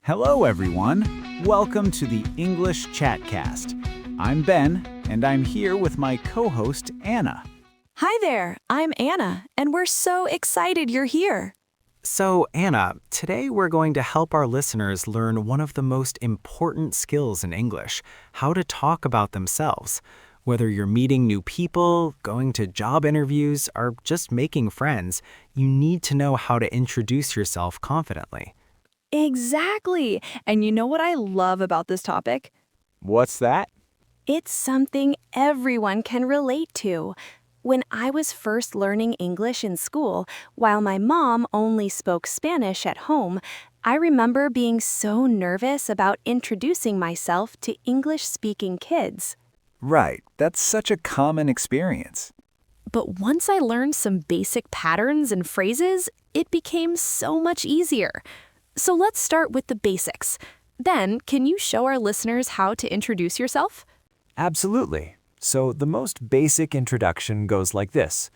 Hello, everyone. Welcome to the English Chatcast. I'm Ben, and I'm here with my co-host, Anna. Hi there, I'm Anna, and we're so excited you're here. So, Anna, today we're going to help our listeners learn one of the most important skills in English, how to talk about themselves. Whether you're meeting new people, going to job interviews, or just making friends, you need to know how to introduce yourself confidently. Exactly. And you know what I love about this topic? What's that? It's something everyone can relate to. When I was first learning English in school, while my mom only spoke Spanish at home, I remember being so nervous about introducing myself to English-speaking kids. Right, that's such a common experience. But once I learned some basic patterns and phrases, it became so much easier. So let's start with the basics. Then, can you show our listeners how to introduce yourself? Absolutely. So the most basic introduction goes like this.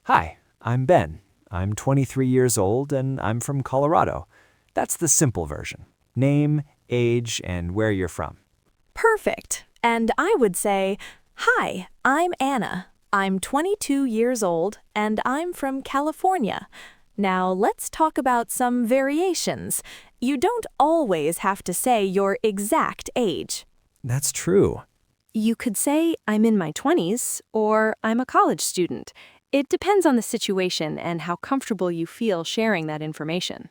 Hi, I'm Ben. I'm 23 years old and I'm from Colorado. That's the simple version. Name, age, and where you're from. Perfect. And I would say, hi, I'm Anna. I'm 22 years old and I'm from California. Now let's talk about some variations. You don't always have to say your exact age. That's true. You could say, I'm in my 20s, or I'm a college student. It depends on the situation and how comfortable you feel sharing that information.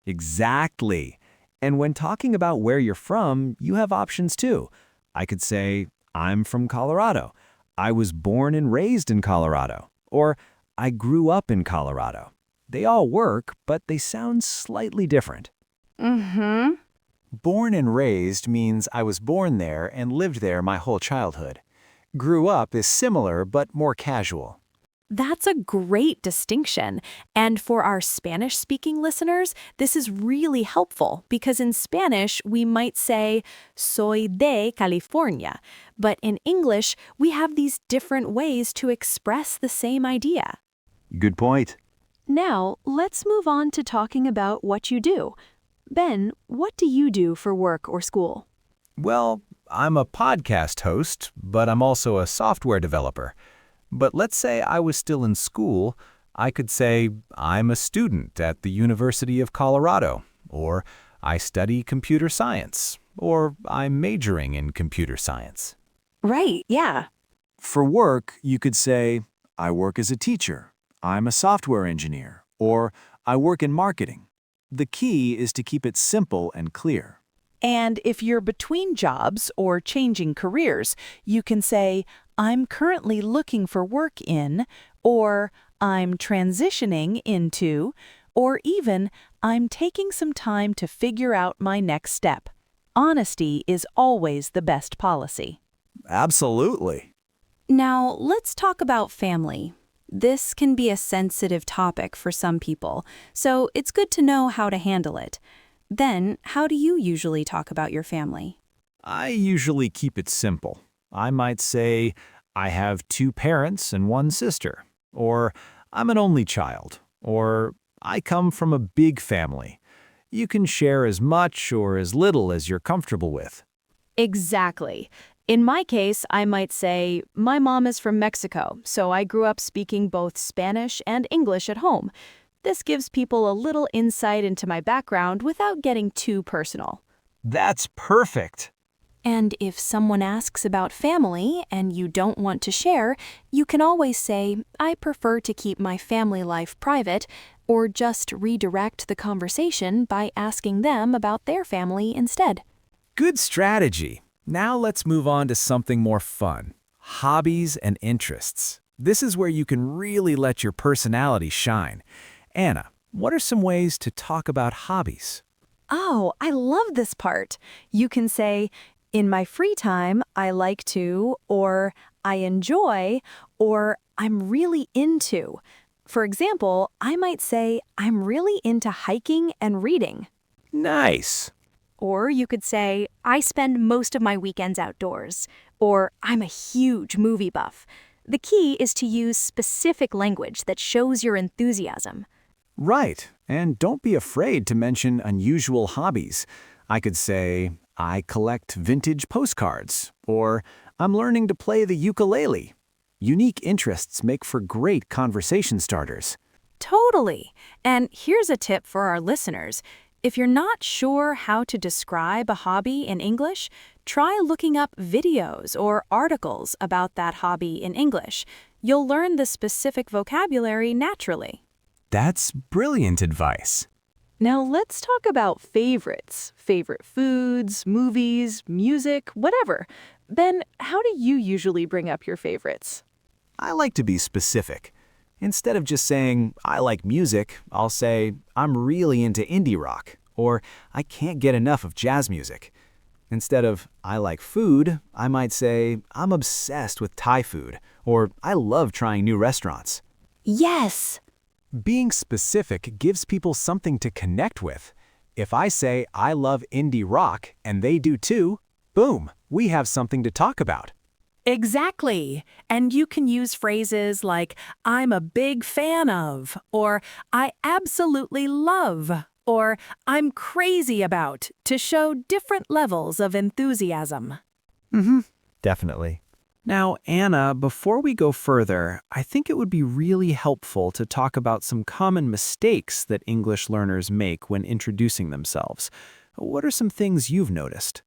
Exactly. And when talking about where you're from, you have options too. I could say, I'm from Colorado. I was born and raised in Colorado. Or, I grew up in Colorado. They all work, but they sound slightly different. Mm-hmm. Born and raised means I was born there and lived there my whole childhood. Grew up is similar but more casual. That's a great distinction. And for our Spanish-speaking listeners, this is really helpful because in Spanish, we might say, soy de California. But in English, we have these different ways to express the same idea. Good point. Now, let's move on to talking about what you do. Ben, what do you do for work or school? Well, I'm a podcast host, but I'm also a software developer. But let's say I was still in school, I could say I'm a student at the University of Colorado, or I study computer science, or I'm majoring in computer science. Right, yeah. For work, you could say, I work as a teacher, I'm a software engineer, or I work in marketing. The key is to keep it simple and clear. And if you're between jobs or changing careers, you can say, I'm currently looking for work in, or I'm transitioning into, or even I'm taking some time to figure out my next step. Honesty is always the best policy. Absolutely. Now, let's talk about family. This can be a sensitive topic for some people, so it's good to know how to handle it. Then, how do you usually talk about your family? I usually keep it simple. I might say, I have 2 parents and 1 sister, or I'm an only child, or I come from a big family. You can share as much or as little as you're comfortable with. Exactly. In my case, I might say, my mom is from Mexico, so I grew up speaking both Spanish and English at home. This gives people a little insight into my background without getting too personal. That's perfect. And if someone asks about family and you don't want to share, you can always say, I prefer to keep my family life private, or just redirect the conversation by asking them about their family instead. Good strategy. Now let's move on to something more fun. Hobbies and interests. This is where you can really let your personality shine. Anna, what are some ways to talk about hobbies? Oh, I love this part. You can say, in my free time, I like to, or I enjoy, or I'm really into. For example, I might say, I'm really into hiking and reading. Nice. Or you could say, I spend most of my weekends outdoors. Or I'm a huge movie buff. The key is to use specific language that shows your enthusiasm. Right, and don't be afraid to mention unusual hobbies. I could say, I collect vintage postcards, or I'm learning to play the ukulele. Unique interests make for great conversation starters. Totally. And here's a tip for our listeners. If you're not sure how to describe a hobby in English, try looking up videos or articles about that hobby in English. You'll learn the specific vocabulary naturally. That's brilliant advice. Now let's talk about favorites. Favorite foods, movies, music, whatever. Ben, how do you usually bring up your favorites? I like to be specific. Instead of just saying, I like music, I'll say, I'm really into indie rock, or I can't get enough of jazz music. Instead of, I like food, I might say, I'm obsessed with Thai food, or I love trying new restaurants. Yes! Being specific gives people something to connect with. If I say, I love indie rock, and they do too, boom, we have something to talk about. Exactly. And you can use phrases like, I'm a big fan of, or I absolutely love, or I'm crazy about, to show different levels of enthusiasm. Definitely. Now, Anna, before we go further, I think it would be really helpful to talk about some common mistakes that English learners make when introducing themselves. What are some things you've noticed?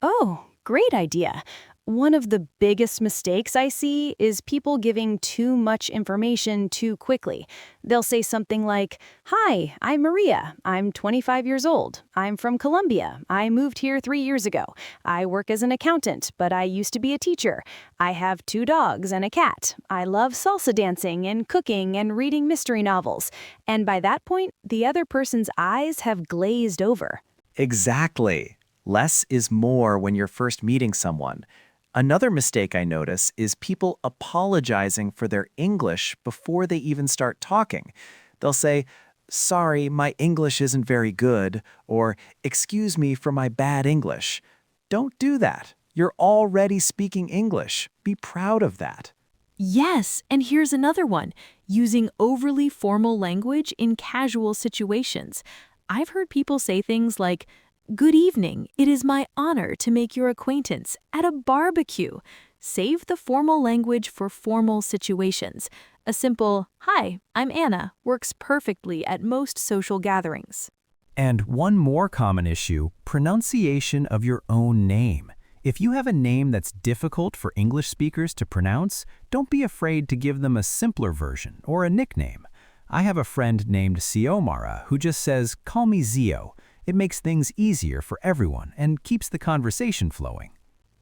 Oh, great idea. One of the biggest mistakes I see is people giving too much information too quickly. They'll say something like, Hi, I'm Maria. I'm 25 years old. I'm from Colombia. I moved here 3 years ago. I work as an accountant, but I used to be a teacher. I have 2 dogs and a cat. I love salsa dancing and cooking and reading mystery novels. And by that point, the other person's eyes have glazed over. Exactly. Less is more when you're first meeting someone. Another mistake I notice is people apologizing for their English before they even start talking. They'll say, sorry, my English isn't very good, or excuse me for my bad English. Don't do that. You're already speaking English. Be proud of that. Yes, and here's another one, using overly formal language in casual situations. I've heard people say things like, Good evening, it is my honor to make your acquaintance at a barbecue. Save the formal language for formal situations. A simple, Hi, I'm Anna, works perfectly at most social gatherings. And one more common issue, pronunciation of your own name. If you have a name that's difficult for English speakers to pronounce, don't be afraid to give them a simpler version or a nickname. I have a friend named Xiomara who just says, call me Zio. It makes things easier for everyone and keeps the conversation flowing.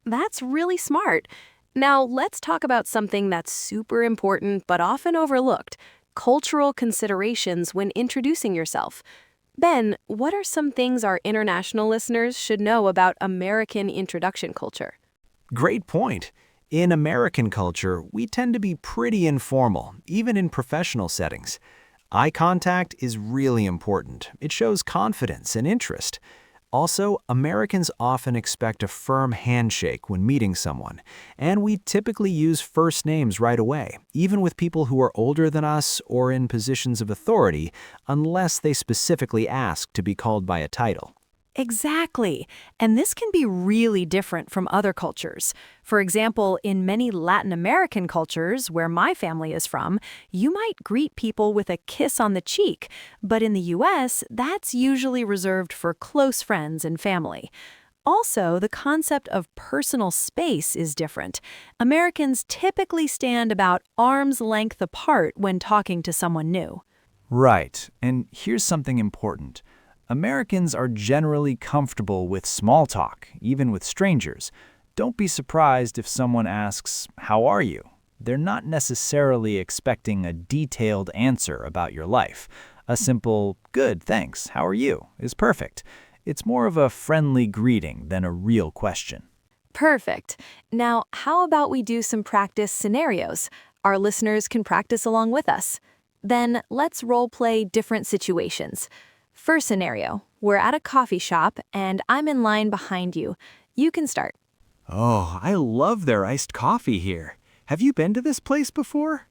That's really smart. Now, let's talk about something that's super important but often overlooked, cultural considerations when introducing yourself. Ben, what are some things our international listeners should know about American introduction culture? Great point. In American culture, we tend to be pretty informal, even in professional settings. Eye contact is really important. It shows confidence and interest. Also, Americans often expect a firm handshake when meeting someone, and we typically use first names right away, even with people who are older than us or in positions of authority, unless they specifically ask to be called by a title. Exactly. And this can be really different from other cultures. For example, in many Latin American cultures, where my family is from, you might greet people with a kiss on the cheek, but in the US, that's usually reserved for close friends and family. Also, the concept of personal space is different. Americans typically stand about arm's length apart when talking to someone new. Right, and here's something important. Americans are generally comfortable with small talk, even with strangers. Don't be surprised if someone asks, "How are you?" They're not necessarily expecting a detailed answer about your life. A simple, "Good, thanks, how are you?" is perfect. It's more of a friendly greeting than a real question. Perfect. Now, how about we do some practice scenarios? Our listeners can practice along with us. Then let's role play different situations. First scenario, we're at a coffee shop and I'm in line behind you. You can start. Oh, I love their iced coffee here. Have you been to this place before?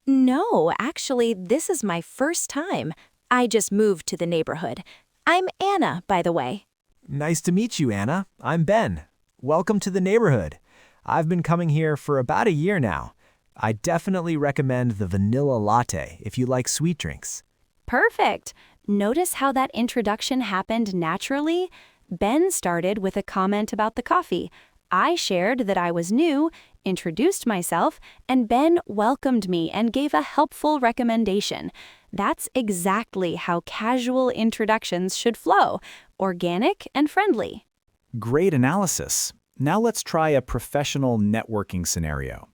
No, actually, this is my first time. I just moved to the neighborhood. I'm Anna, by the way. Nice to meet you, Anna. I'm Ben. Welcome to the neighborhood. I've been coming here for about a year now. I definitely recommend the vanilla latte if you like sweet drinks. Perfect. Notice how that introduction happened naturally? Ben started with a comment about the coffee. I shared that I was new, introduced myself, and Ben welcomed me and gave a helpful recommendation. That's exactly how casual introductions should flow, organic and friendly. Great analysis. Now let's try a professional networking scenario.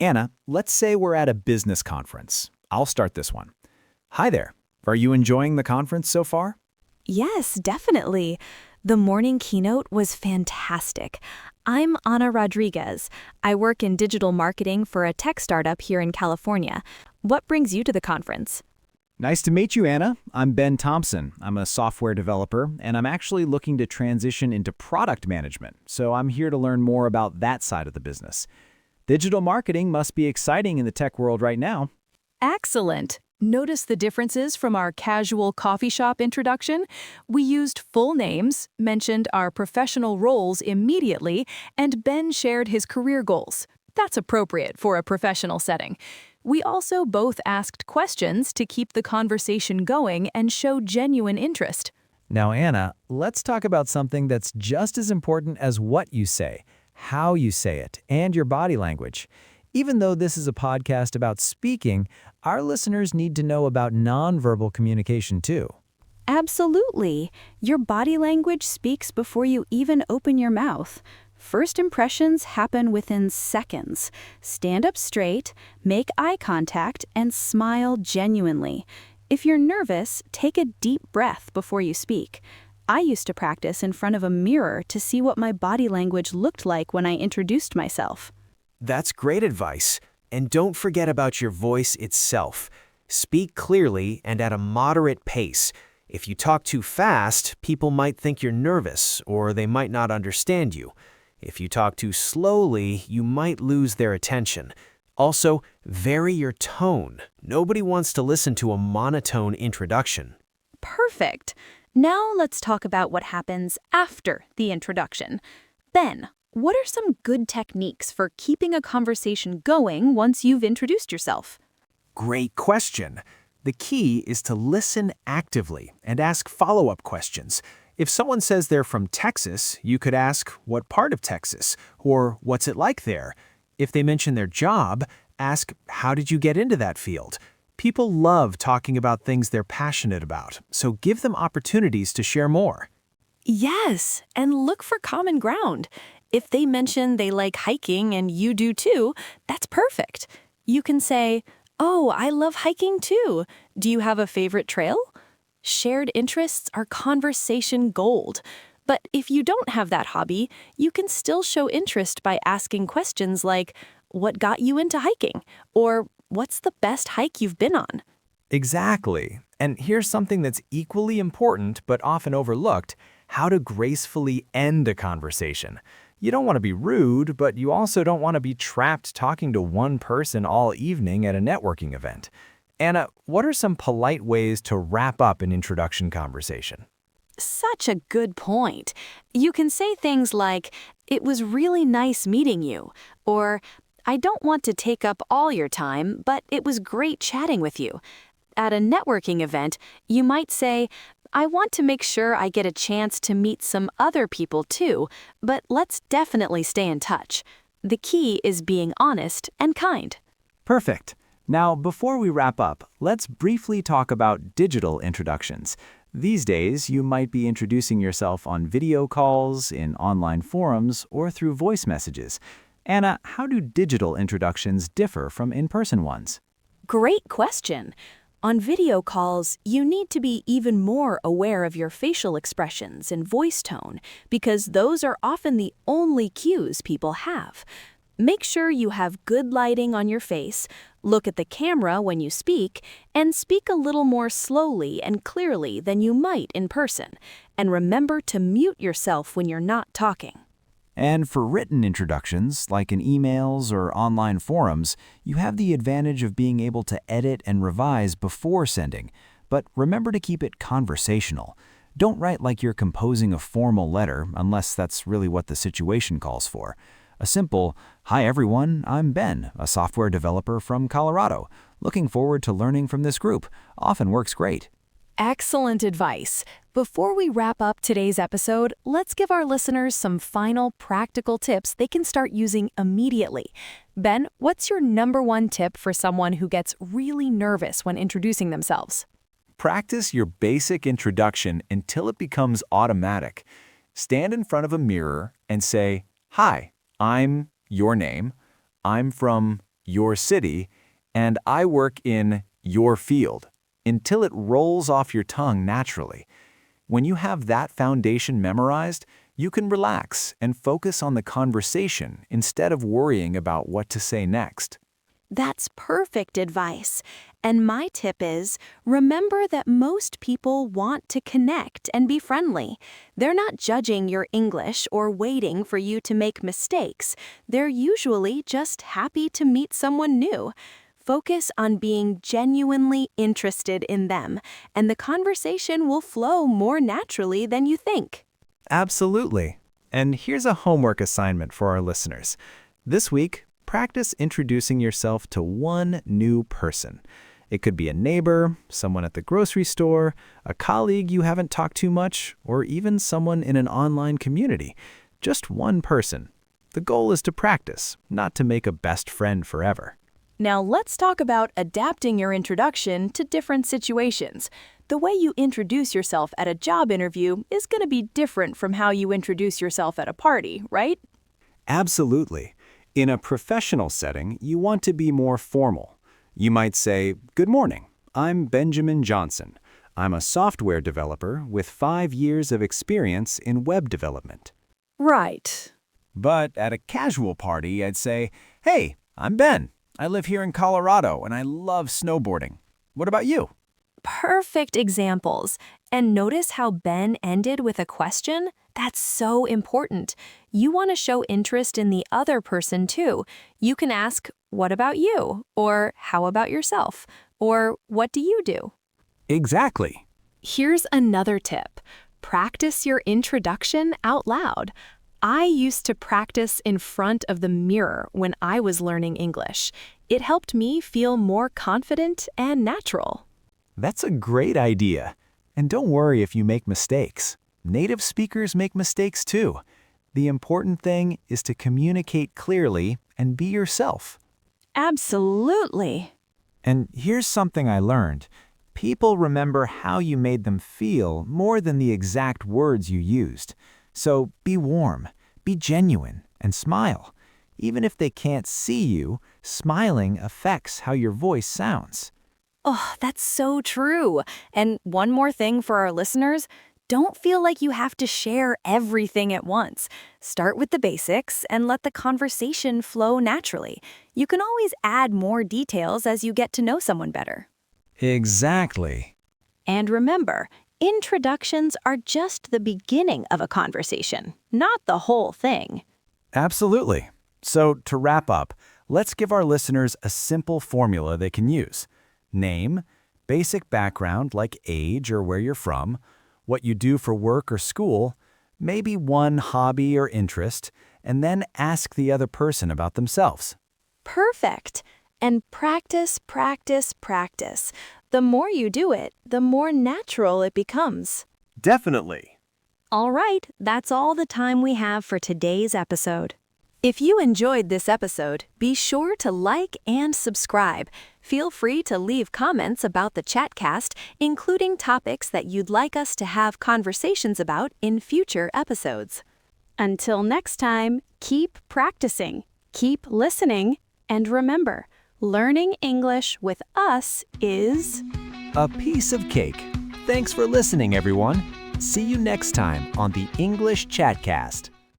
Anna, let's say we're at a business conference. I'll start this one. Hi there. Are you enjoying the conference so far? Yes, definitely. The morning keynote was fantastic. I'm Ana Rodriguez. I work in digital marketing for a tech startup here in California. What brings you to the conference? Nice to meet you, Anna. I'm Ben Thompson. I'm a software developer, and I'm actually looking to transition into product management, so I'm here to learn more about that side of the business. Digital marketing must be exciting in the tech world right now. Excellent. Notice the differences from our casual coffee shop introduction? We used full names, mentioned our professional roles immediately, and Ben shared his career goals. That's appropriate for a professional setting. We also both asked questions to keep the conversation going and show genuine interest. Now, Anna, let's talk about something that's just as important as what you say, how you say it, and your body language. Even though this is a podcast about speaking, our listeners need to know about nonverbal communication too. Absolutely. Your body language speaks before you even open your mouth. First impressions happen within seconds. Stand up straight, make eye contact, and smile genuinely. If you're nervous, take a deep breath before you speak. I used to practice in front of a mirror to see what my body language looked like when I introduced myself. That's great advice. And don't forget about your voice itself. Speak clearly and at a moderate pace. If you talk too fast, people might think you're nervous or they might not understand you. If you talk too slowly, you might lose their attention. Also, vary your tone. Nobody wants to listen to a monotone introduction. Perfect. Now let's talk about what happens after the introduction. Ben, what are some good techniques for keeping a conversation going once you've introduced yourself? Great question. The key is to listen actively and ask follow-up questions. If someone says they're from Texas, you could ask, what part of Texas? Or what's it like there? If they mention their job, ask, how did you get into that field? People love talking about things they're passionate about, so give them opportunities to share more. Yes, and look for common ground. If they mention they like hiking and you do too, that's perfect. You can say, "Oh, I love hiking too. Do you have a favorite trail?" Shared interests are conversation gold. But if you don't have that hobby, you can still show interest by asking questions like, "What got you into hiking?" Or "What's the best hike you've been on?" Exactly. And here's something that's equally important but often overlooked: how to gracefully end a conversation. You don't want to be rude, but you also don't want to be trapped talking to one person all evening at a networking event. Anna, what are some polite ways to wrap up an introduction conversation? Such a good point. You can say things like, "It was really nice meeting you," or "I don't want to take up all your time, but it was great chatting with you." At a networking event, you might say, "I want to make sure I get a chance to meet some other people too, but let's definitely stay in touch." The key is being honest and kind. Perfect. Now, before we wrap up, let's briefly talk about digital introductions. These days, you might be introducing yourself on video calls, in online forums, or through voice messages. Anna, how do digital introductions differ from in-person ones? Great question. On video calls, you need to be even more aware of your facial expressions and voice tone because those are often the only cues people have. Make sure you have good lighting on your face, look at the camera when you speak, and speak a little more slowly and clearly than you might in person. And remember to mute yourself when you're not talking. And for written introductions, like in emails or online forums, you have the advantage of being able to edit and revise before sending. But remember to keep it conversational. Don't write like you're composing a formal letter unless that's really what the situation calls for. A simple, "Hi everyone, I'm Ben, a software developer from Colorado. Looking forward to learning from this group," often works great. Excellent advice. Before we wrap up today's episode, let's give our listeners some final practical tips they can start using immediately. Ben, what's your number one tip for someone who gets really nervous when introducing themselves? Practice your basic introduction until it becomes automatic. Stand in front of a mirror and say, "Hi, I'm your name, I'm from your city, and I work in your field," until it rolls off your tongue naturally. When you have that foundation memorized, you can relax and focus on the conversation instead of worrying about what to say next. That's perfect advice. And my tip is, remember that most people want to connect and be friendly. They're not judging your English or waiting for you to make mistakes. They're usually just happy to meet someone new. Focus on being genuinely interested in them, and the conversation will flow more naturally than you think. Absolutely. And here's a homework assignment for our listeners. This week, practice introducing yourself to one new person. It could be a neighbor, someone at the grocery store, a colleague you haven't talked to much, or even someone in an online community. Just one person. The goal is to practice, not to make a best friend forever. Now let's talk about adapting your introduction to different situations. The way you introduce yourself at a job interview is going to be different from how you introduce yourself at a party, right? Absolutely. In a professional setting, you want to be more formal. You might say, "Good morning, I'm Benjamin Johnson. I'm a software developer with 5 years of experience in web development." Right. But at a casual party, I'd say, "Hey, I'm Ben. I live here in Colorado and I love snowboarding. What about you?" Perfect examples. And notice how Ben ended with a question? That's so important. You want to show interest in the other person too. You can ask, "What about you?" Or "How about yourself?" Or "What do you do?" Exactly. Here's another tip. Practice your introduction out loud. I used to practice in front of the mirror when I was learning English. It helped me feel more confident and natural. That's a great idea. And don't worry if you make mistakes. Native speakers make mistakes too. The important thing is to communicate clearly and be yourself. Absolutely. And here's something I learned. People remember how you made them feel more than the exact words you used. So be warm, be genuine, and smile. Even if they can't see you, smiling affects how your voice sounds. Oh, that's so true. And one more thing for our listeners, don't feel like you have to share everything at once. Start with the basics and let the conversation flow naturally. You can always add more details as you get to know someone better. Exactly. And remember, introductions are just the beginning of a conversation, not the whole thing. Absolutely. So to wrap up, let's give our listeners a simple formula they can use. Name, basic background like age or where you're from, what you do for work or school, maybe one hobby or interest, and then ask the other person about themselves. Perfect. And practice, practice, practice. The more you do it, the more natural it becomes. Definitely. All right, that's all the time we have for today's episode. If you enjoyed this episode, be sure to like and subscribe. Feel free to leave comments about the Chatcast, including topics that you'd like us to have conversations about in future episodes. Until next time, keep practicing, keep listening, and remember, learning English with us is A piece of cake. Thanks for listening, everyone. See you next time on the English Chatcast.